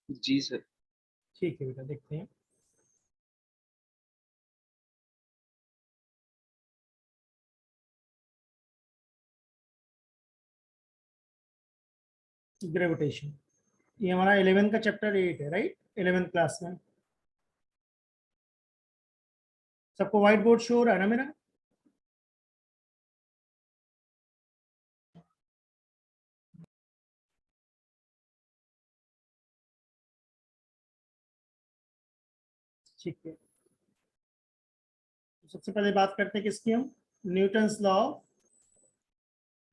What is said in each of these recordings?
जी sir. ठीक है बेटा, देखते हैं। ग्रेविटेशन, ये हमारा 11 का चैप्टर 8 है, राइट? 11th क्लास में। सबको व्हाइट बोर्ड शो हो रहा है ना मेरा? ठीक है, तो सबसे पहले बात करते हैं किसकी, हम न्यूटन्स लॉ ऑफ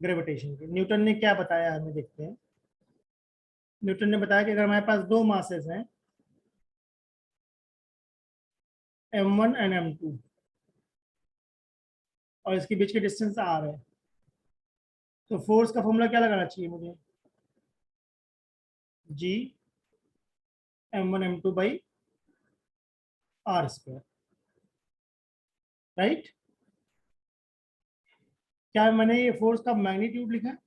ग्रेविटेशन की। न्यूटन ने क्या बताया हमें, देखते हैं। न्यूटन ने बताया कि अगर हमारे पास दो मासेस हैं, m1 एंड m2, और इसके बीच की डिस्टेंस r है, तो फोर्स का फॉर्मूला क्या लगाना चाहिए मुझे? g m1 m2 by r square, right? क्या मैंने ये फोर्स का मैग्नीट्यूड लिखा है?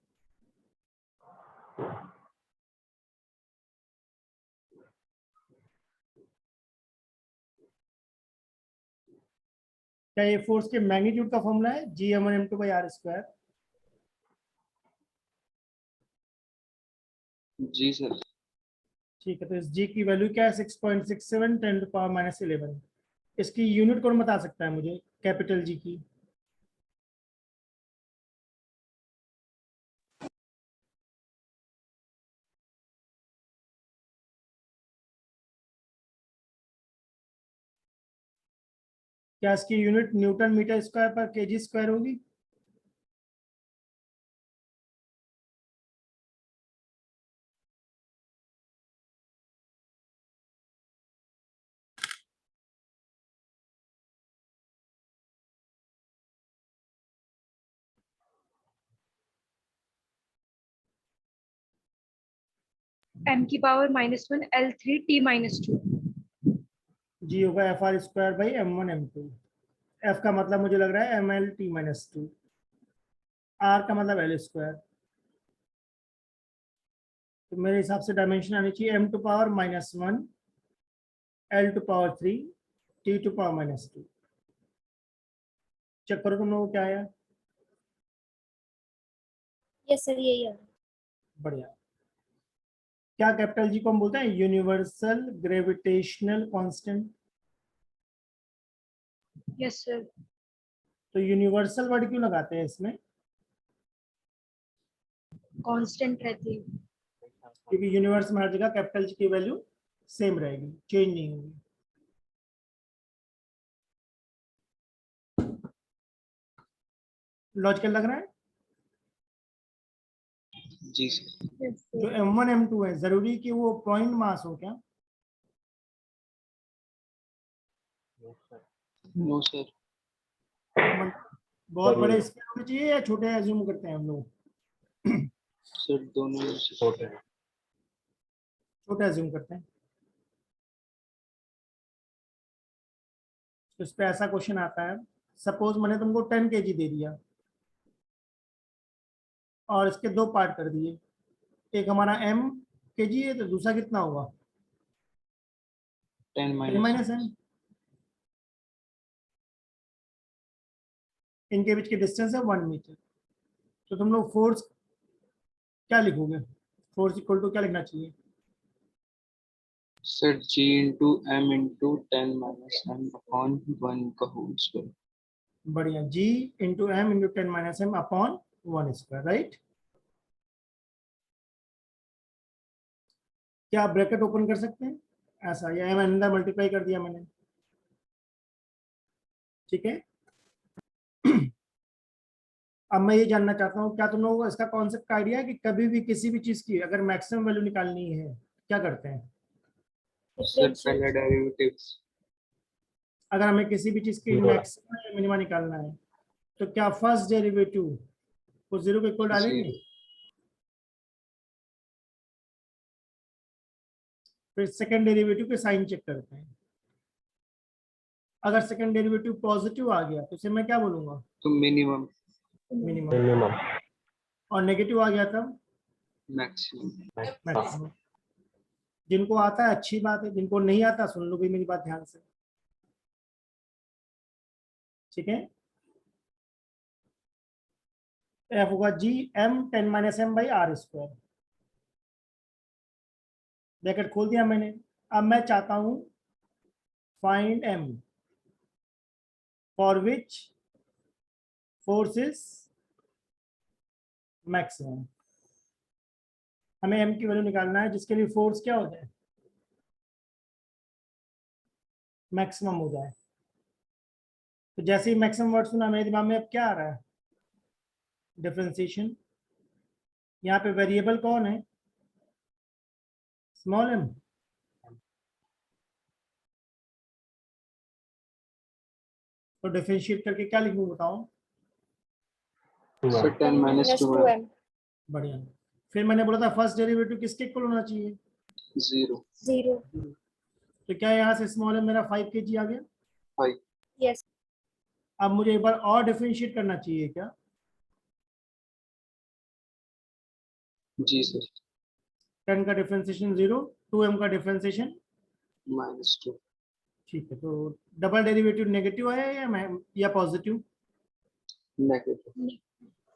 क्या ये फोर्स के मैग्नीट्यूड का फॉर्मूला है G m1 m2 by r square? जी सर। ठीक है, तो इस g की वैल्यू क्या है? 6.67 10 टू पावर माइनस 11। इसकी यूनिट कौन बता सकता है मुझे, कैपिटल जी की? क्या इसकी यूनिट न्यूटन मीटर स्क्वायर पर केजी स्क्वायर होगी? m की पावर -1 L3 T -2। जी होगा F R square by m1 m2। F का मतलब मुझे लग रहा है ml t-2, आर का मतलब एल स्क्वायर। तो मेरे हिसाब से डायमेंशन आनी चाहिए m to power -1 L to power 3 T to power -2। Check करो तुम लोगों को क्या आया। यस सर, यही है। बढ़िया। क्या कैपिटल जी को हम बोलते हैं? Universal gravitational constant. Yes sir. तो यूनिवर्सल वर्ड क्यों लगाते हैं इसमें? कांस्टेंट रहती है। क्योंकि यूनिवर्स में हर जगह कैपिटल जी की वैल्यू सेम रहेगी, चेंज नहीं होगी। लॉजिकल लग रहा है? जी सर। यस जो सर। m1 m2 है, जरूरी कि वो पॉइंट मास हो क्या? No sir. बहुत बड़े स्केल होने चाहिए या छोटे एज्यूम करते हैं हम लोग? सर दोनों में से छोटे एज्यूम करते हैं। तो इस पे ऐसा क्वेश्चन आता है, सपोज मैंने तुमको 10 kg दे दिया और इसके दो पार्ट कर दिए, एक हमारा m kg है तो दूसरा कितना होगा? 10 10 माइनस। -m। इनके बीच की डिस्टेंस है 1 मीटर। तो तुम लोग फोर्स क्या लिखोगे? फोर्स इक्वल टू क्या लिखना चाहिए? Sir G into M into 10 minus M upon 1 का होल स्क्वायर। बढ़िया, g into M into 10 - m upon 1 square, right? क्या आप ब्रैकेट ओपन कर सकते हैं ऐसा, या m अंदर मल्टीप्लाई कर दिया मैंने? ठीक है। अब मैं ये जानना चाहता हूँ, क्या तुम लोगों को इसका कॉन्सेप्ट का आइडिया है कि कभी भी किसी भी चीज की अगर मैक्सिमम वैल्यू निकालनी है क्या करते हैं? सर पहले डेरिवेटिव्स। अगर हमें किसी भी चीज की मैक्सिमम या मिनिमा निकालना है तो क्या फर्स्ट डेरिवेटिव को 0 के इक्वल डालेंगे, फिर सेकंड डेरिवेटिव के साइन चेक करते हैं। अगर सेकंड डेरिवेटिव पॉजिटिव आ गया तो इसे मैं क्या बोलूंगा? तो मिनिमम। मिनिमम। और नेगेटिव आ गया था मैक्सिमम। मैक्सिमम। जिनको आता है अच्छी बात है, जिनको नहीं आता सुन लो भी मेरी बात ध्यान से, ठीक है। एफ होगा G M 10 minus M by R square, bracket खोल दिया मैंने। अब मैं चाहता हूं find M for which force is maximum. हमें एम की वैल्यू निकालना है जिसके लिए फोर्स क्या हो जाए, मैक्सिमम हो जाए। तो जैसे ही मैक्सिमम वर्ड सुना मेरे दिमाग में अब क्या आ रहा है, डिफरेंशिएशन। यहाँ पे वेरिएबल कौन है, स्मॉल एम। तो डिफरेंशिएट करके क्या लिखूं बताओ, सर 10 माइनस 2 2m बढ़िया। फिर मैंने बोला था फर्स्ट डेरिवेटिव किसके इक्वल होना चाहिए, 0 0 तो क्या यहाँ से स्मॉल एम मेरा 5 kg आ गया। 5 yes अब मुझे एक बार और डिफरेंशिएट करना चाहिए क्या, जी सर 10 का डिफरेंशिएशन 0, 2m का डिफरेंशिएशन, -2 ठीक है। तो डबल डेरिवेटिव नेगेटिव आया या पॉजिटिव, नेगेटिव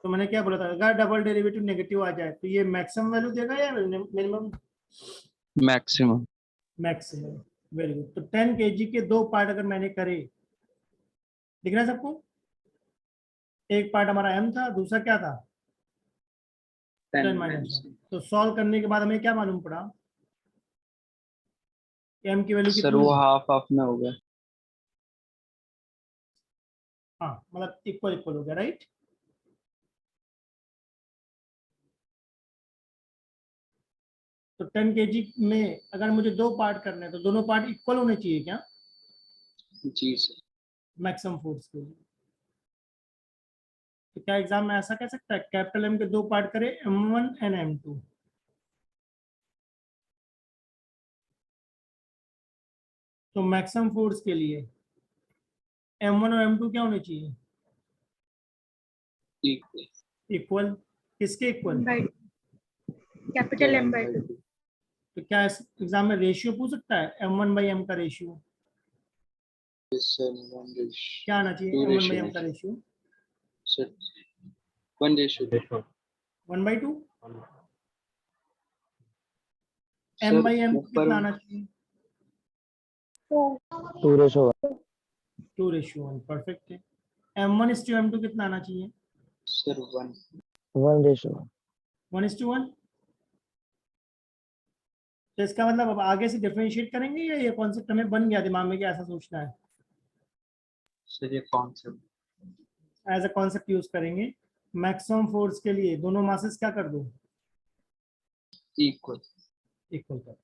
तो मैंने क्या बोला था, अगर डबल डेरिवेटिव नेगेटिव आ जाए तो ये मैक्सिमम वैल्यू देगा या minimum, maximum maximum. Very good. तो 10 kg के दो पार्ट अगर मैंने करे, दिख रहा है सबको, एक पार्ट हमारा m था, दूसरा क्या था 10 10 माइनस माइनस m। तो सॉल्व करने के बाद हमें क्या मालूम पड़ा, m की वैल्यू सर कितनी वो है, हाफ हाफ में हो गया हाँ मतलब इक्वल इक्वल हो गया, राइट। तो 10 kg में अगर मुझे दो पार्ट करने हैं तो दोनों पार्ट इक्वल होने चाहिए क्या, जी सर मैक्सिमम फोर्स के लिए। तो क्या एग्जाम में ऐसा कह सकता है कैपिटल M के दो पार्ट करे M1 एंड M2, तो मैक्सिमम फोर्स के लिए M1 और M2 क्या होने चाहिए, इक्वल इक्वल। किसके equal, by capital M by 2. तो क्या एग्जाम में रेशियो पूछ सकता है M1 बाई M का रेशियो, सर क्या आना चाहिए 2 M1 बाई रेशियो M का ratio, sir 1 ratio 1/2। M sir by M ऊपर कितना आना चाहिए, 2 2:1, परफेक्ट है। M1:M2 कितना आना चाहिए, सर 1 1:1। तो इसका मतलब अब आगे से डिफरेंशिएट करेंगे या ये कॉन्सेप्ट हमें बन गया दिमाग में कि ऐसा सोचना है, सर ये concept as a concept use करेंगे। मैक्सिमम फोर्स के लिए दोनों मासेस क्या कर दो, इक्वल इक्वल कर।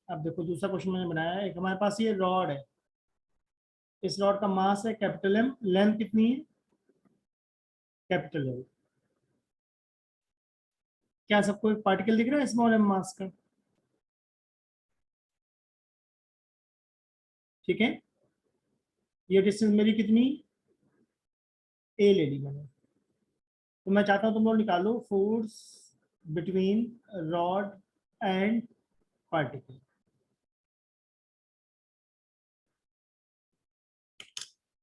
अब देखो दूसरा क्वेश्चन मैंने बनाया है, एक हमारे पास ये रॉड है, इस रॉड का मास है कैपिटल M, लेंथ कितनी है कैपिटल L। क्या सबको एक पार्टिकल दिख रहा है स्मॉल m मास का, ठीक है। ये डिस्टेंस मेरी कितनी a ले ली मैंने। तो मैं चाहता हूं तुम लोग निकालो force between rod and particle.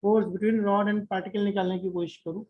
Force between rod and particle निकालने की कोशिश करो।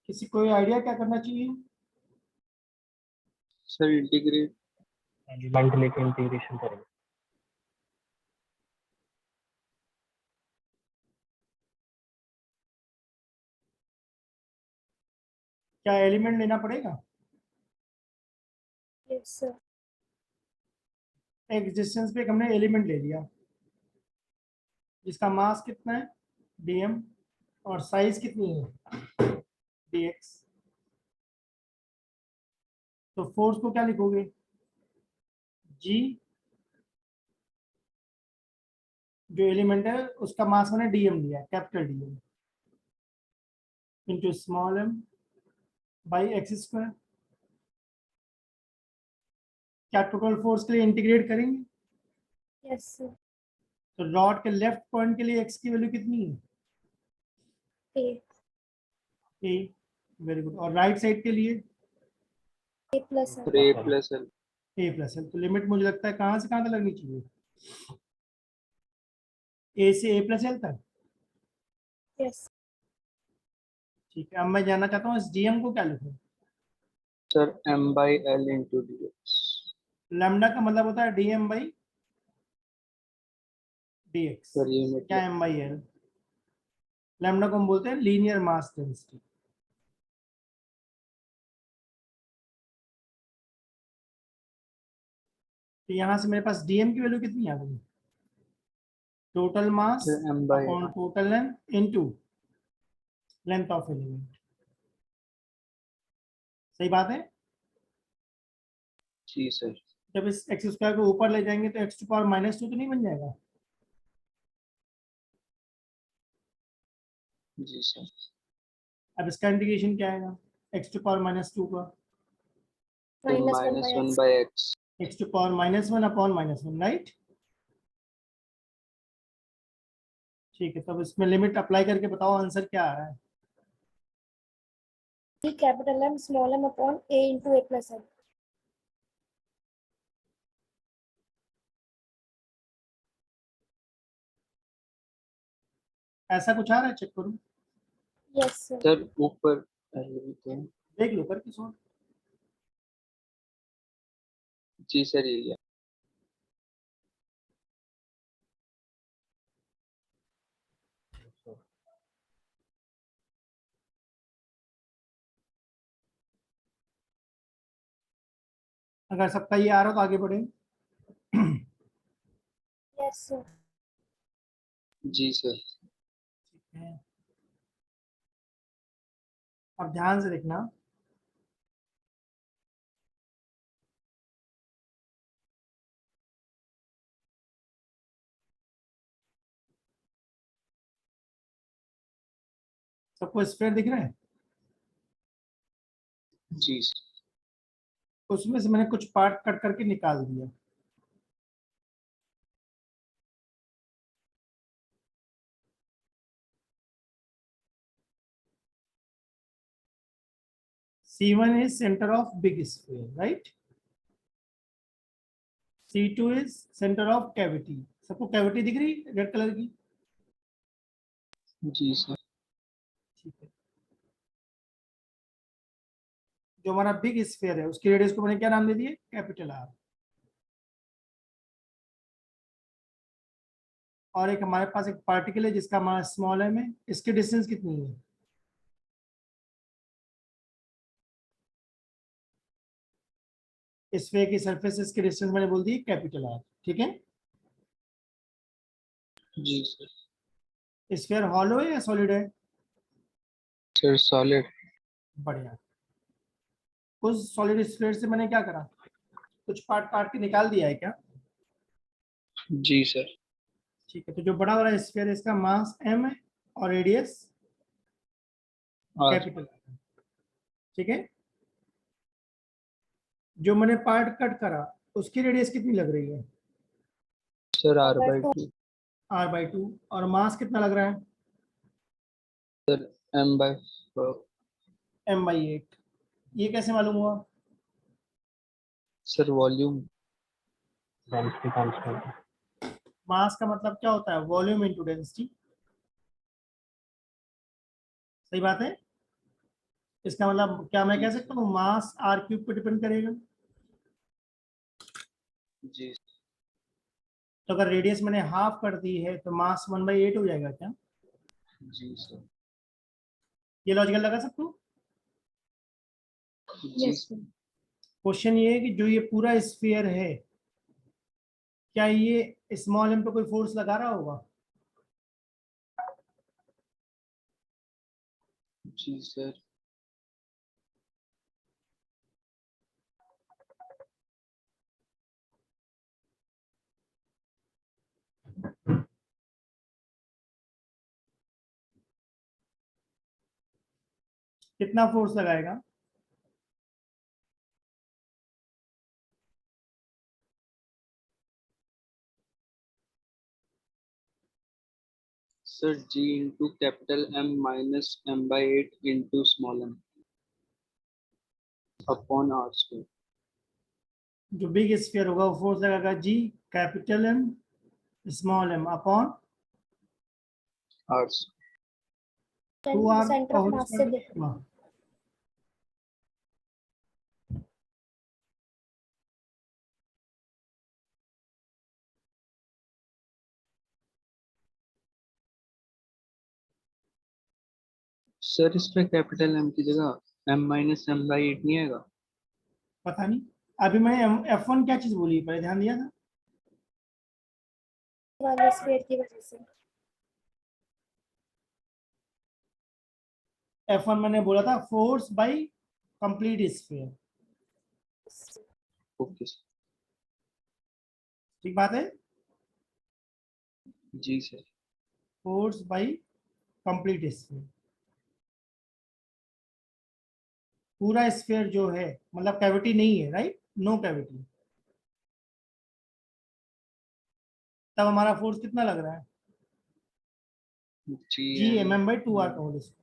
किसी कोई आइडिया क्या करना चाहिए, सर इंटीग्रेट एलिमेंट लेके इंटीग्रेशन करेंगे। क्या एलिमेंट लेना पड़ेगा? Yes, sir. एक डिस्टेंस पे हमने एलिमेंट ले लिया जिसका मास कितना है dm और साइज कितनी है dx। तो फोर्स को क्या लिखोगे? g, जो एलिमेंट है उसका मास मैंने dm लिया, capital dm, into small m by x square. क्या टोटल फोर्स के लिए इंटीग्रेट करेंगे? Yes, sir. तो रॉड के लेफ्ट पॉइंट के लिए x की वैल्यू कितनी है? A. a, very good. और राइट साइड के लिए A plus sir. A plus L. a plus L. तो लिमिट मुझे लगता है कहाँ से कहाँ तक लगनी चाहिए? a से a प्लस एल तक। Yes. ठीक है, अब मैं जानना चाहता हूँ इस dm को क्या लिखूं? Sir, M by L into dx. Lambda का मतलब होता है dm बाई dx। Sir, ये क्या मतलब m बाई एल? लैम्डा को हम बोलते हैं लीनियर मास डेंसिटी। तो यहाँ से मेरे पास dm की वैल्यू कितनी आ गई? Total mass Sir, M by upon L. Total length into length of element. सही बात है। जी सर। जब इस एक्स स्क्वायर को ऊपर ले जाएंगे तो एक्स टू पावर -2 तो नहीं बन जाएगा? जी सर। अब इसका इंटीग्रेशन क्या आएगा एक्स टू पावर -2 का? तो Minus 1 by -1 x. by x. X to power -1 upon -1, right? ठीक है, तब इसमें लिमिट अप्लाई करके बताओ आंसर क्या आ रहा है? D capital M small m upon A into A plus L. ऐसा कुछ आ रहा है? चेक करूं, Yes, sir. सर ऊपर L भी तो है। देख लो करके सॉल्व। जी सर, ये लिया। अगर सबका ये आ रहा हो तो आगे बढ़े। Yes, sir. जी सर। ठीक है, अब ध्यान से देखना। सबको स्फीयर दिख रहा है? जी सर। उसमें से मैंने कुछ पार्ट कट करके निकाल दिया। C1 is center of big sphere, right? C2 is center of cavity. सबको कैविटी दिख रही है रेड कलर की? जी सर। ठीक है, जो हमारा बिग स्फीयर है उसकी रेडियस को मैंने क्या नाम दे दिया? Capital R. और एक हमारे पास एक पार्टिकल है जिसका मास स्मॉल एम है, इसकी डिस्टेंस कितनी है? स्फीयर की सरफेस इसकी डिस्टेंस मैंने बोल दी कैपिटल आर। ठीक है, जी सर। स्फीयर हॉलो है या सॉलिड है? Sir solid. बढ़िया। उस सॉलिड स्फीयर से मैंने क्या करा, कुछ पार्ट काट के निकाल दिया है क्या? जी सर। ठीक है, तो जो बड़ा वाला स्फीयर है इसका मास m है और रेडियस और कैपिटल आर। ठीक है, जो मैंने पार्ट कट करा उसकी रेडियस कितनी लग रही है? Sir R By by 2. 2. r/2। और मास कितना लग रहा है? Sir M by 4. m/8। ये कैसे मालूम हुआ? Sir volume. Density constant. Mass का मतलब क्या होता है? Volume into density. सही बात है। इसका मतलब क्या मैं कह सकता हूँ मास r³ पे डिपेंड करेगा? जी तो अगर रेडियस मैंने हाफ कर दी है तो मास 1/8 हो जाएगा क्या? जी सर। ये लॉजिकल लगा सबको? जी Yes, sir. क्वेश्चन ये है कि जो ये पूरा स्फीयर है, क्या ये स्मॉल एम पे कोई फोर्स लगा रहा होगा? जी सर। कितना फोर्स लगाएगा? Sir G into capital M minus M by 8 into small m upon R square. जो बिग स्फीयर होगा वो फोर्स लगाएगा G capital M small M upon R square. 2r centre of mass से देखना। Sir इस पे capital M की जगह M minus M by 8 नहीं आएगा? पता नहीं, अभी मैंने F1 क्या चीज बोली पहले ध्यान दिया था? वाले स्फीयर की वजह से। F1 मैंने बोला था force by complete sphere. Okay sir. ठीक बात है, जी sir. Force by complete sphere. पूरा स्फीयर जो है मतलब कैविटी नहीं है, राइट, नो कैविटी, तब हमारा फोर्स कितना लग रहा है? जी एम एम बाई 2r का होल स्क्वायर।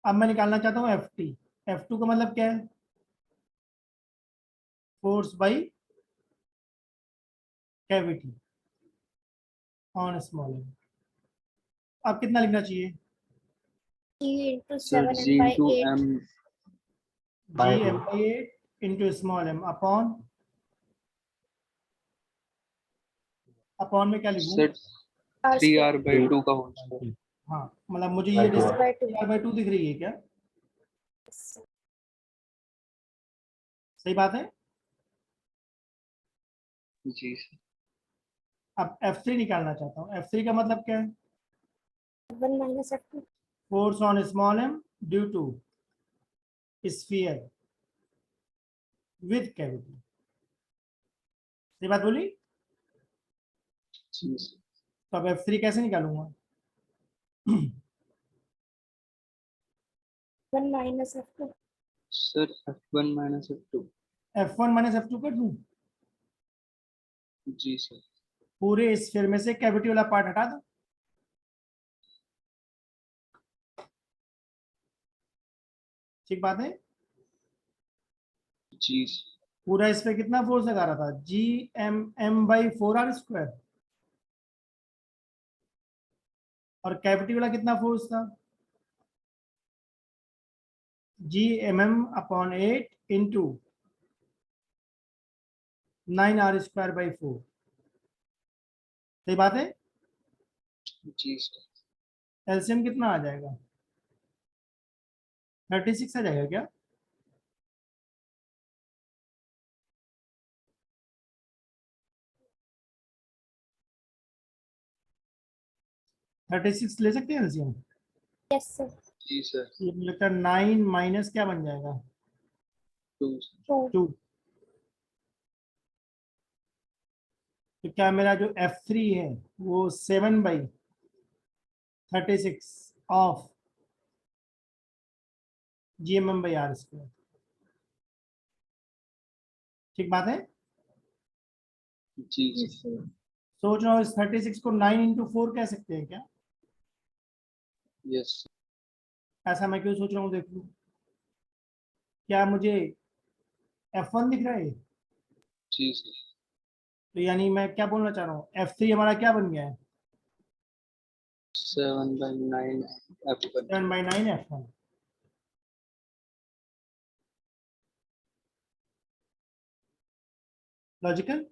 अब मैं निकालना चाहता हूँ एफ टी। F2 का मतलब क्या है? Force by cavity on small M. अब कितना लिखना चाहिए? G into sir 7 G m by into 8 M जी By M by 8 into small M upon, upon में क्या लिखूं? Sir R 3R square by 2 का होल स्क्वायर। हाँ, मतलब मुझे By ये two. Distance by 2। r/2 दिख रही है क्या? सही बात है। जी सर। अब F3 निकालना चाहता हूँ। F3 का मतलब क्या है? 1 minus F2 force on small M due to sphere with cavity. सही बात बोली? जी सर। तो अब F3 कैसे निकालूंगा? 1 minus F2 sir F1 minus F2। F1 minus F2 कर दूं? जी सर। पूरे स्फीयर में से कैविटी वाला पार्ट हटा दो। ठीक बात है। जी सर। पूरा इस पे कितना फोर्स लगा रहा था? G M M by 4r square. और कैविटी वाला कितना फोर्स था? G M M upon 8 into 9r square by 4। सही बात है। जी सर। एलसीएम कितना आ जाएगा? 36 आ जाएगा क्या? थर्टी सिक्स ले सकते हैं एलसीएम? yes sir जी सर। ये मुझे लगता है 9 माइनस क्या बन जाएगा? 2 2 2। तो क्या मेरा जो F3 है वो 7/36 ऑफ GMM/r²। ठीक बात है। जी Yes, सर। sir. सोच रहा हूँ इस 36 को 9 इंटू 4 कह सकते हैं क्या? यस ऐसा मैं क्यों सोच रहा हूँ देख लूं। क्या मुझे F1 दिख रहा है? जी सर। तो यानी मैं क्या बोलना चाह रहा हूँ, F3 हमारा क्या बन गया है? 7/9 F1। 7/9 F1। लॉजिकल।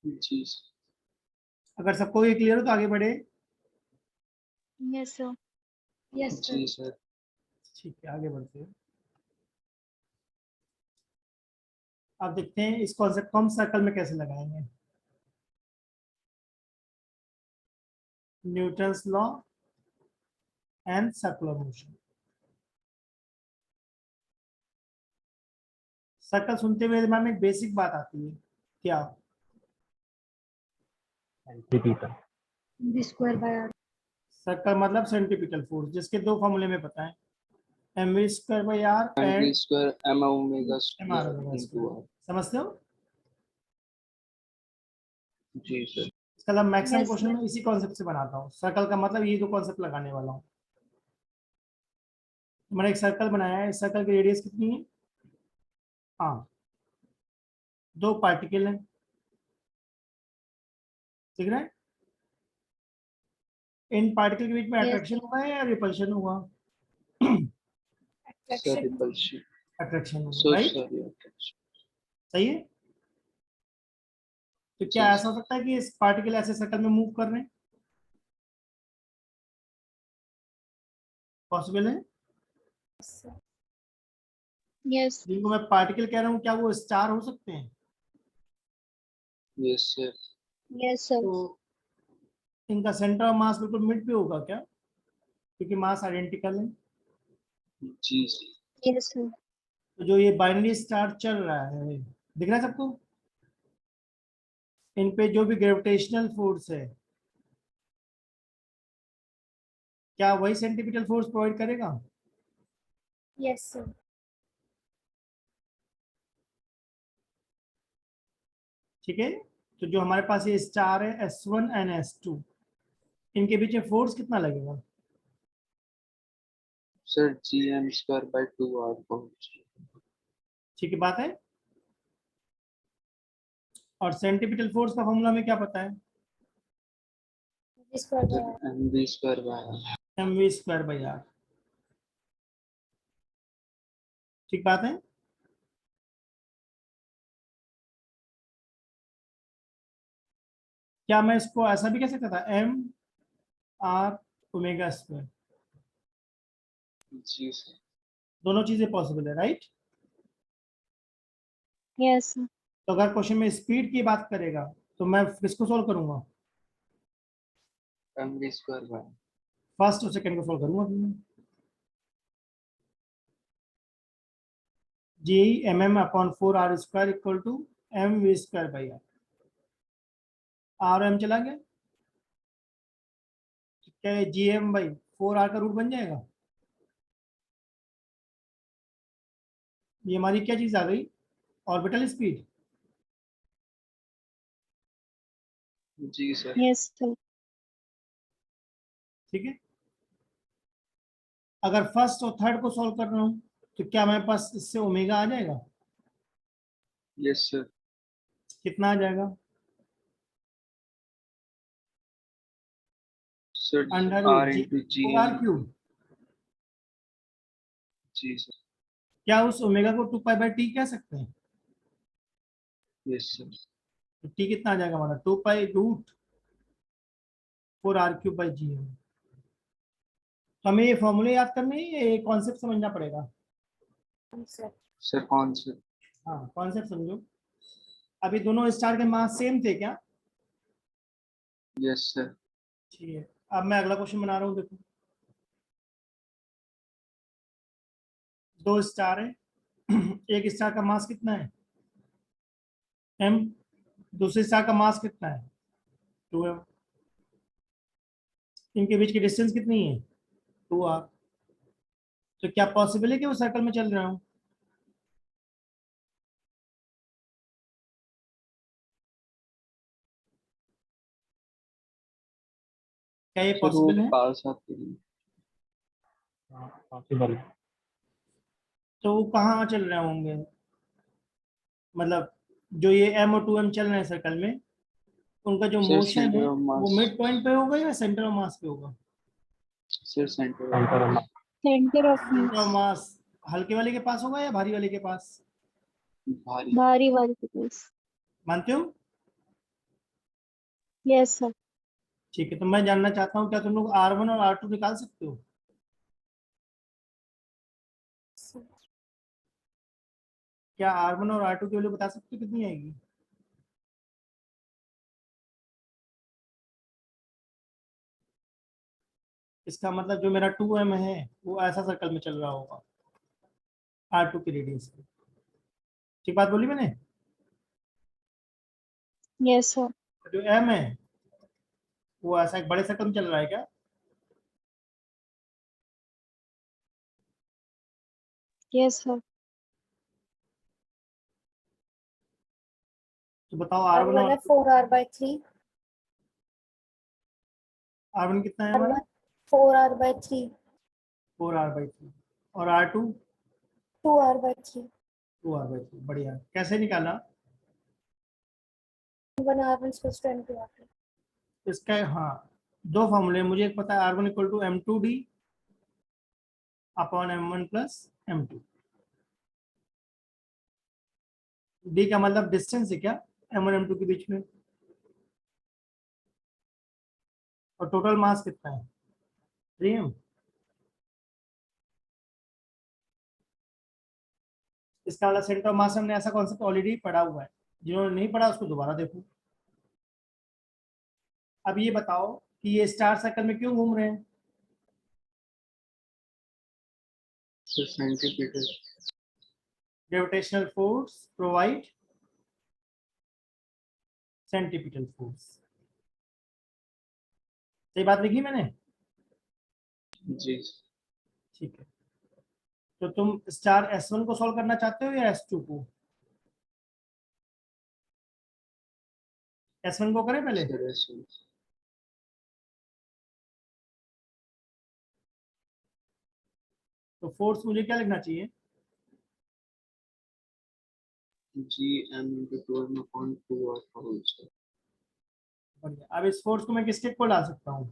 जी सर। अगर सबको ये क्लियर हो तो आगे बढ़े। Yes, sir. Yes, sir. जी सर। ठीक है, आगे बढ़ते हैं। अब देखते हैं इस कॉन्सेप्ट को हम सर्कल में कैसे लगाएंगे। Newton's law and circular motion. Circle सुनते हुए दिमाग में एक बेसिक बात आती है, क्या? Centimetre. V square by R. Circle मतलब सेंट्रीपिटल फोर्स, जिसके दो फॉर्मूले में पता है, mv square by R mv and square m omega M R square omega into square. r। समझते हो? जी सर। इसका मतलब मैक्सिमम Yes, क्वेश्चन में इसी कॉन्सेप्ट से बनाता हूँ। सर्कल का मतलब ये दो कॉन्सेप्ट लगाने वाला हूँ। मैंने एक सर्कल बनाया है, इस सर्कल की रेडियस कितनी है? हाँ, दो पार्टिकल हैं, ठीक है? इन पार्टिकल के बीच में Yes. अट्रैक्शन हुआ है या रिपल्शन हुआ? Sir Attraction. रिपल्शन। अट्रैक्शन हुआ, सो राइट? Sorry attraction। सही है। तो क्या जी ऐसा हो सकता है कि इस पार्टिकल ऐसे सर्कल में मूव कर रहे हैं? पॉसिबल है। Yes, sir. Yes. जिनको मैं पार्टिकल कह रहा हूँ, क्या वो स्टार हो सकते हैं? Yes sir. Yes, sir. तो इनका सेंटर ऑफ मास बिल्कुल मिड पे होगा क्या? क्योंकि मास आइडेंटिकल है। जी सर। Yes, sir. तो जो ये बाइनरी स्टार चल रहा है, दिख रहा है सबको? इन पे जो भी ग्रेविटेशनल फोर्स है, क्या वही सेंटीमीटर फोर्स प्रोवाइड करेगा? Yes, sir. ठीक है। तो जो हमारे पास ये स्टार है S1 एंड S2, इनके बीच में फोर्स कितना लगेगा? Sir gm square by 2r force. ठीक है, बात है। और सेंटीमीटर फोर्स का फॉर्मूला में क्या पता है? V square by sir R. mv square by r। mv square by R. ठीक बात है। क्या मैं इसको ऐसा भी कह सकता था, m r ओमेगा स्क्वायर? जी सर। दोनों चीजें पॉसिबल है, राइट? Yes, sir. तो अगर क्वेश्चन में स्पीड की बात करेगा तो मैं किसको सोल्व करूंगा? mv square by r। First और सेकंड को सोल्व करूंगा मैं। G M M upon 4r square equal to M V square by R M चला गया। क्या है जी एम बाई 4r का रूट बन जाएगा? ये हमारी क्या चीज आ गई? Orbital speed. जी सर। Yes, sir. ठीक है। अगर फर्स्ट और थर्ड को सॉल्व कर रहा हूं तो क्या मेरे पास इससे ओमेगा आ जाएगा? Yes sir. कितना आ जाएगा? सर अंडर r रूट जी into 4r gm। क्यूब। जी सर। क्या उस ओमेगा को 2 पाई बाई टी कह सकते हैं? Yes sir. तो टी कितना आ जाएगा हमारा? 2 pi root 4r cube by G M. तो हमें ये फॉर्मूले याद करने हैं, ये कॉन्सेप्ट समझना पड़ेगा। Sir. सर कौन सा? हाँ, कॉन्सेप्ट समझो। अभी दोनों स्टार के मास सेम थे क्या? Yes sir. ठीक है। अब मैं अगला क्वेश्चन बना रहा हूँ, देखो। दो स्टार है। एक स्टार का मास कितना है? m। दूसरे स्टार का मास कितना है? 2m। इनके बीच की डिस्टेंस कितनी है? 2r। तो क्या पॉसिबल है कि वो सर्कल में चल रहा हूँ? क्या ये सर वो पॉसिबल है? पास आते हैं। पॉसिबल। तो वो कहाँ चल रहे होंगे? मतलब जो ये m और 2m चल रहे हैं सर्कल में, उनका जो सर मोशन सेंटर है ऑफ वो मास। मिड पॉइंट पे होगा या सेंटर ऑफ मास पे होगा? Sir centre of centre mass. Center of centre of mass. मास हल्के वाले के पास होगा या भारी वाले के पास? भारी। Bhari particles. मानते हो? Yes, sir. ठीक है। तो मैं जानना चाहता हूँ, क्या तुम लोग R1 और R2 निकाल सकते हो? Sir. क्या R1 और R2 की वैल्यू बता सकते हो कितनी आएगी? इसका मतलब जो मेरा 2m है वो ऐसा सर्कल में चल रहा होगा R2 की रेडियस पे। ठीक बात बोली मैंने? Yes, sir. जो m है वो ऐसा एक बड़े सर्कल में चल रहा है क्या? Yes, sir. तो बताओ R1 R1 और है 4r/3, R1 कितना है हमारा? R1 4r/3, 4r/3 और R2 2r/3, 2r/3। बढ़िया, कैसे निकाला? 1r1 is equal to m2r2. इसका हाँ दो फॉर्मूले मुझे एक पता है, R1 equal to m2d upon m1 plus m2। d का मतलब डिस्टेंस है क्या m1 m2 के बीच में, और टोटल मास कितना है 3m। इसका मतलब सेंटर ऑफ मास हमने ऐसा कॉन्सेप्ट ऑलरेडी पढ़ा हुआ है, जिन्होंने नहीं पढ़ा उसको दोबारा देखो। अब ये बताओ कि ये स्टार सर्कल में क्यों घूम रहे हैं? So centripetal. Gravitational force provide centripetal force. सही बात लिखी मैंने? जी ठीक है, तो तुम स्टार S1 को सॉल्व करना चाहते हो या S2 को? S1 को करें पहले? सर ऐसे तो फोर्स मुझे क्या लिखना चाहिए? gm into 2m upon 2r whole square. बढ़िया, अब इस फोर्स को मैं किसके इक्वल डाल सकता हूँ?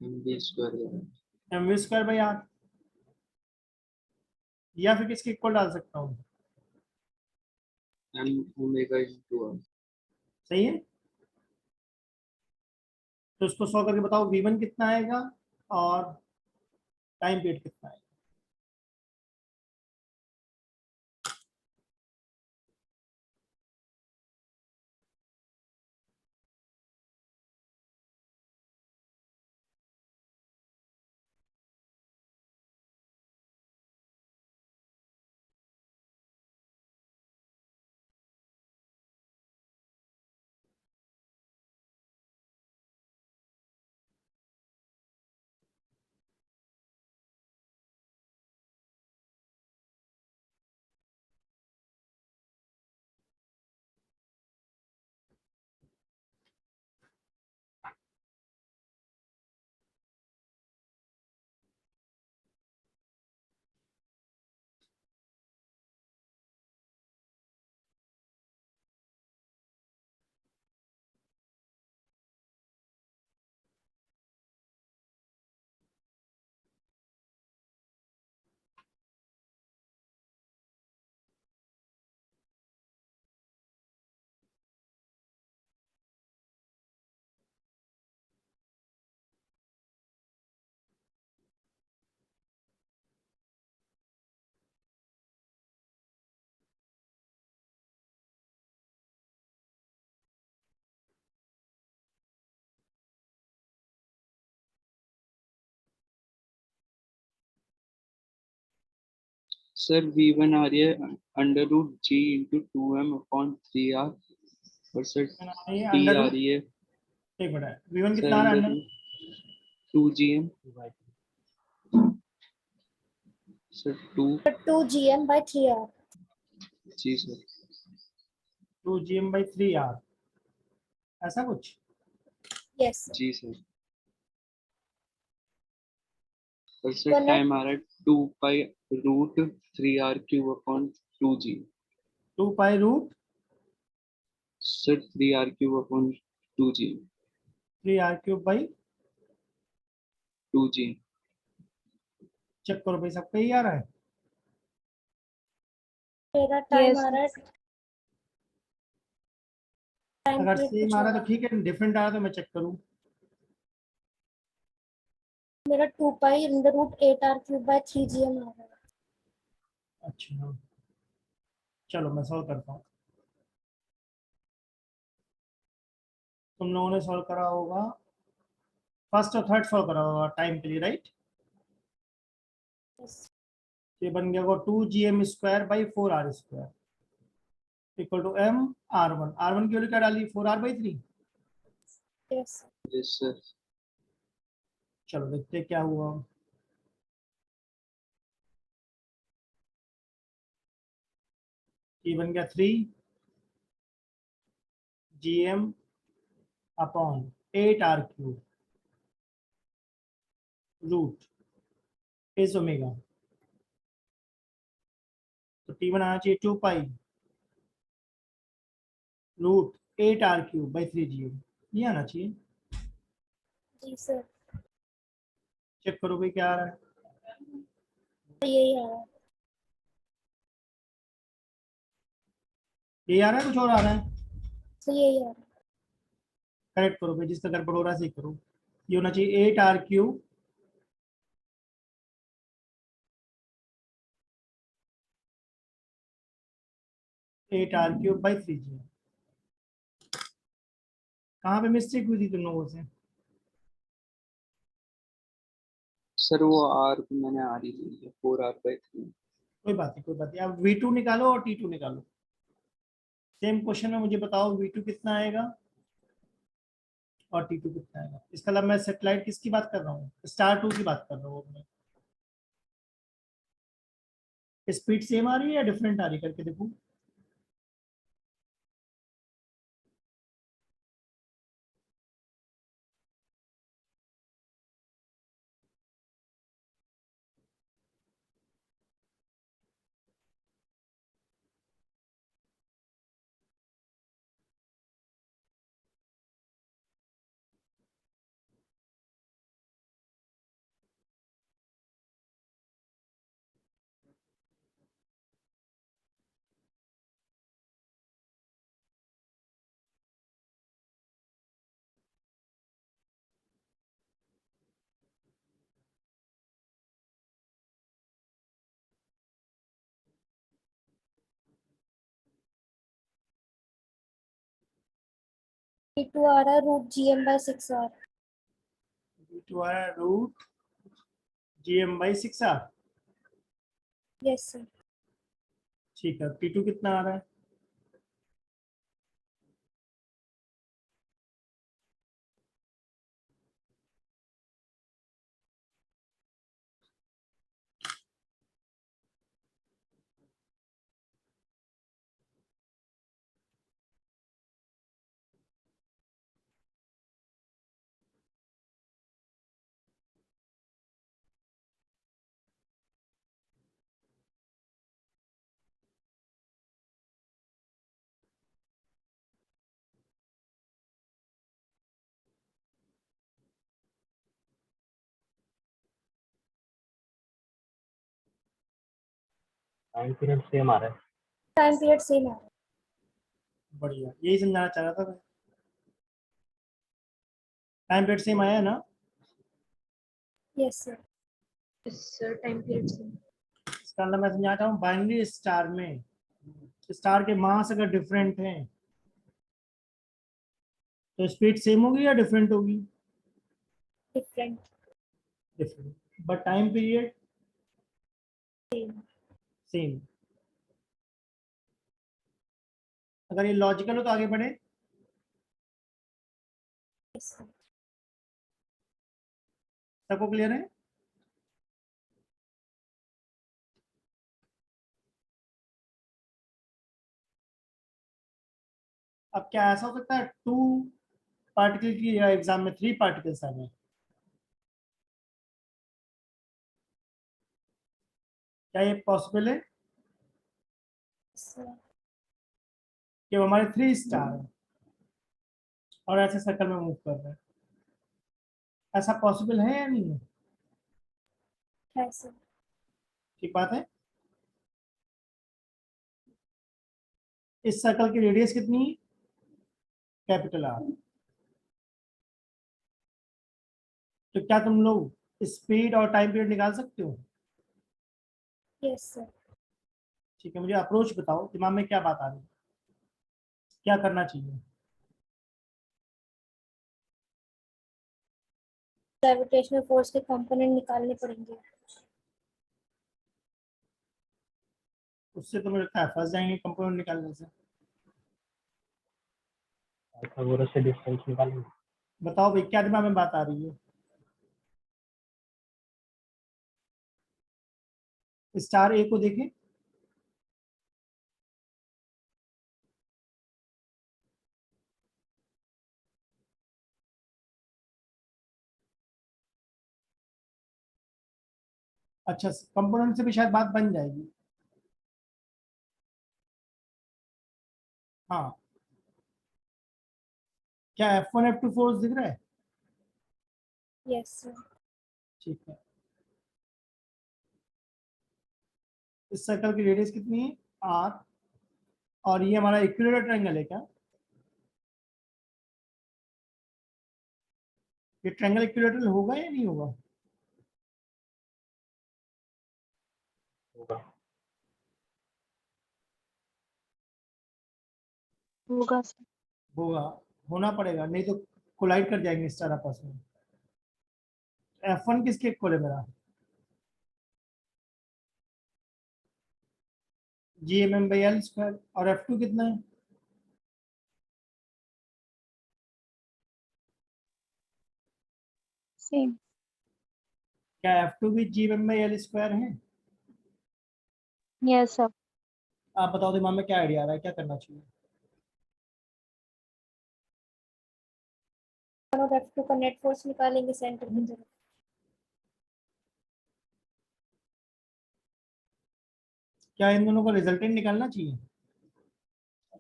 mv square mv²/r, या फिर किसके इक्वल डाल सकता हूँ? m omega into r. सही है, तो इसको सॉल्व करके बताओ v1 कितना आएगा और टाइम पीरियड कितना आएगा? सर v1 आ रही है under root g into 2m upon 3r और सर t अंडर आ रूट, रही है एक मिनट है, v1 सर कितना आ रहा है under under? Root 2gm sir 2 2gm/3r. जी सर 2gm/3r, ऐसा कुछ? Yes, sir. जी सर और सर One है टाइम आ रहा है 2 pi root 3r cube upon 2g 2 pi root sir 3r cube upon 2g 3r³ two g check करो भाई, सबका ही आ रहा है? मेरा टाइम Yes, आ रहा है, टाइम अगर पीरियड सेम कुछ आ और रहा है आ तो ठीक है, डिफरेंट आ रहा है तो मैं चेक करूँ। मेरा 2 पाई √8r³ /3gm आ रहा है। अच्छा, चलो मैं सॉल्व करता हूँ। तुम लोगों ने सॉल्व करा होगा, फर्स्ट और थर्ड सॉल्व करा होगा टाइम के लिए, राइट? Yes. ये बन गया वो 2gm² by 4r² equal to m r1। r1 की वैल्यू क्या डाली? 4r/3। Yes. Yes, sir. चलो देखते हैं क्या हुआ। ये बन गया 3gm/8r³ रूट इज ओमेगा। तो t बनाना चाहिए 2 पाई रूट 8r³/3gm, ये आना चाहिए। जी सर, चेक करो भाई क्या आ रहा है। यही आ रहा है। ये आ रहा है, कुछ और आ रहा है? तो यही आ रहा है। करेक्ट करो भाई, जिसका गड़बड़ हो रहा है सही करो। ये होना चाहिए 8r³ (8r³/3gm). कहाँ पे मिस्टेक हुई थी तुम लोगों से? सर वो R को मैंने R ही ले लिया, 4r/3। कोई बात नहीं, कोई बात नहीं। अब V2 निकालो और T2 निकालो। सेम क्वेश्चन में मुझे बताओ V2 कितना आएगा और T2 कितना आएगा। इसका मतलब मैं सेटेलाइट किसकी बात कर रहा हूँ? स्टार 2 की बात कर रहा हूँ मैं। स्पीड सेम आ रही है या डिफरेंट आ रही है करके देखो। T2 आ रहा है √gm/6r। V2 आया रूट gm/6r। Yes sir. ठीक है, T2 कितना आ रहा है? टाइम पीरियड सेम आ रहा है। टाइम पीरियड सेम आ रहा है। बढ़िया, यही समझाना चाह रहा था मैं। टाइम पीरियड सेम आया है ना? Yes sir. Yes, sir. Time period same. इसका मतलब मैं समझाता हूँ, बाइनरी स्टार में स्टार के मास अगर डिफरेंट हैं तो स्पीड सेम होगी या डिफरेंट होगी? Different. Different. But time period same. Same. अगर ये लॉजिकल हो तो आगे बढ़े। Yes sir. सबको क्लियर है? अब क्या ऐसा हो सकता है 2 पार्टिकल की एग्जाम में 3 पार्टिकल्स आ गए? क्या ये पॉसिबल है सर कि हमारे 3 स्टार हैं और ऐसे सर्कल में मूव कर रहे हैं? ऐसा पॉसिबल है या नहीं है? है सर। ठीक बात है। इस सर्कल की रेडियस कितनी है? Capital R. तो क्या तुम लोग स्पीड और टाइम पीरियड निकाल सकते हो? Yes sir. ठीक है, मुझे अप्रोच बताओ, दिमाग में क्या बात आ रही है, क्या करना चाहिए? ग्रेविटेशनल फोर्स के कंपोनेंट निकालने पड़ेंगे। उससे तो मुझे लगता है फंस जाएंगे कंपोनेंट निकालने से। पाइथागोरस से डिस्टेंस निकालेंगे। बताओ भाई, क्या दिमाग में बात आ रही है? स्टार ए को देखें। अच्छा, कंपोनेंट से भी शायद बात बन जाएगी। हाँ, क्या F1 F2 फोर्स दिख रहा है? Yes sir. ठीक है, इस सर्कल की रेडियस कितनी है? R। और ये हमारा इक्विलेटरल ट्रायंगल है क्या? ये ट्रायंगल इक्विलेटरल होगा या नहीं होगा? होगा। होगा सर। होगा, होना पड़ेगा, नहीं तो कोलाइड कर जाएंगे स्टार आपस में। F1 किसके इक्वल है मेरा? GMM/L²। और F2 कितना है? सेम। क्या F2 भी GMM/L² है? Yes sir. आप बताओ, दिमाग में क्या आइडिया आ रहा है, क्या करना चाहिए? और F2 का नेट फोर्स निकालेंगे सेंटर की तरफ। क्या इन दोनों का रिजल्टेंट निकालना चाहिए?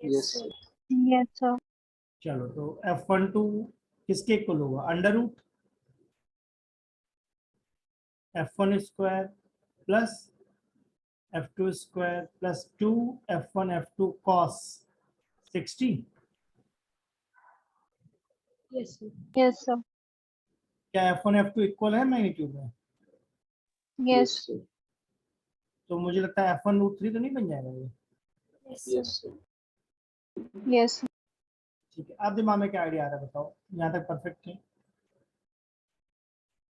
Yes, sir. Yes sir. चलो, तो F12 किसके इक्वल होगा? Under root F1² plus F2² plus 2 F1 F2 cos 60। Yes, sir. Yes sir. क्या F1 F2 इक्वल है मैग्नीट्यूड में? yes, yes. sir. तो मुझे लगता है F1√3 तो नहीं बन जाएगा ये। Yes Yes, sir. sir. Yes. ठीक है, आप दिमाग में क्या आइडिया आ रहा है बताओ, यहाँ तक परफेक्ट है।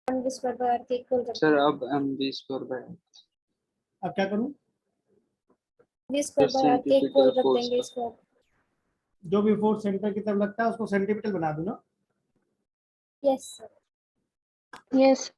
1/r के इक्वल रख Sir, देंगे। अब mv²/r अब क्या करूँ? v²/r के centripetal इक्वल रख force देंगे का इसको। जो भी फोर्स सेंटर की तरफ लगता है उसको सेंटीमीटर बना दूँ ना? Yes sir. यस।